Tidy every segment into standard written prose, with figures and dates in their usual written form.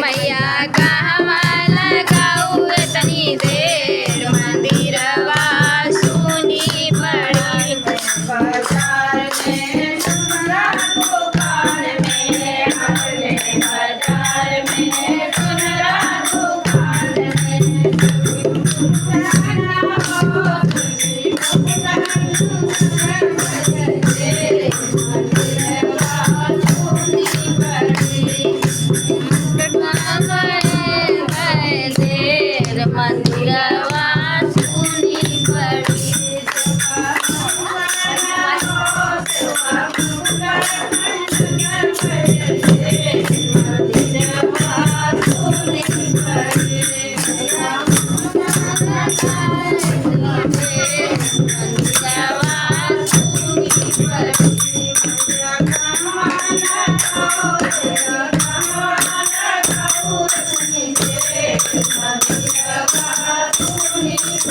मैया गावाला गाऊ तनी देर मंदिरवा सुनी पड़ी बाजार में सुनरा दुकान में हमने बाजार में सुनरा दुकान में मंदिरवा सुनी पड़ी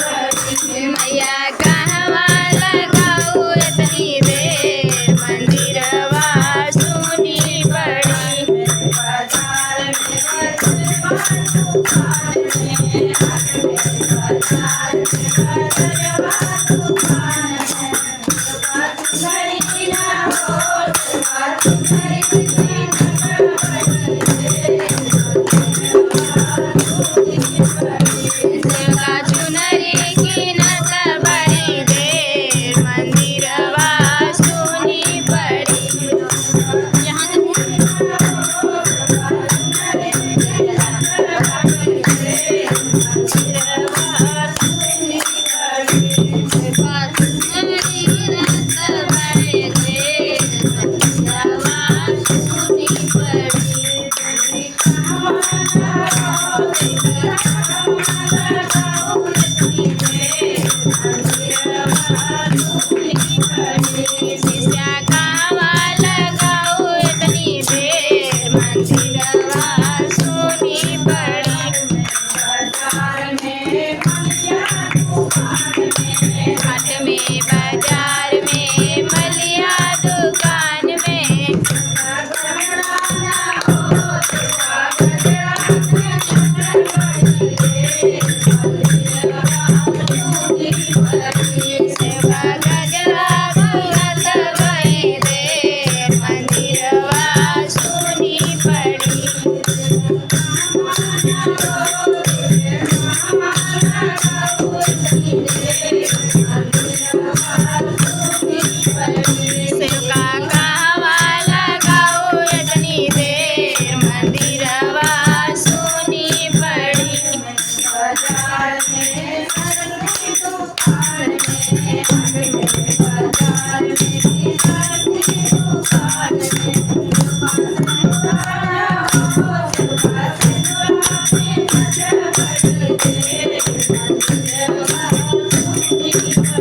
मैया कहवाला गाऊ इतनी देर मंदिरवा सुनी पड़ी बाजार चुनरी की नत बड़ी देर मंदिरवा सुनी पड़ी शिष्या गावाला गाऊ इतनी देर मंदिरवा सुनी पड़ी बाजार में हाट में बाजार में मलिया दुकान में सेवा गजरा घूमत गए देर मंदिरवा सुनी पड़ी सेवा गावाला गाऊ इतनी देर मंदिरवा सुनी पड़ी बाजार में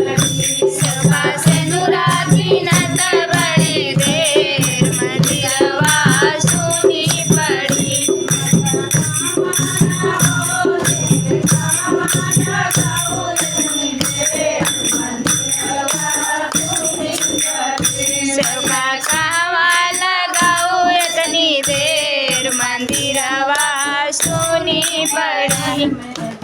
सेवा सेनुरा की नत बड़ी देर मंदिरवा सुनी पड़ी सेवा गावाला गाऊ इतनी देर मंदिरवा सुनी पड़ी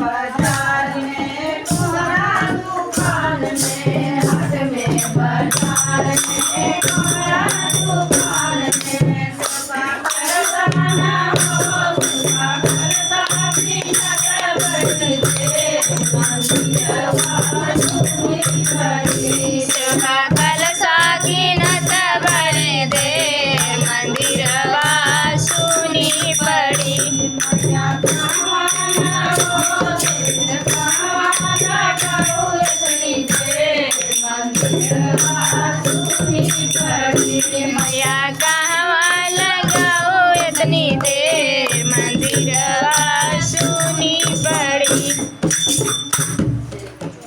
बाजार में सुनरा दुकान में हाट में बाजार में सुनरा दुकान में सेवा कर समाना हो सेवा कर साथी नगर बड़ी देर मंदिरवा सुनी पड़ी सेवा कर साथी नत बड़ी देर मंदिरवा सुनी पड़ी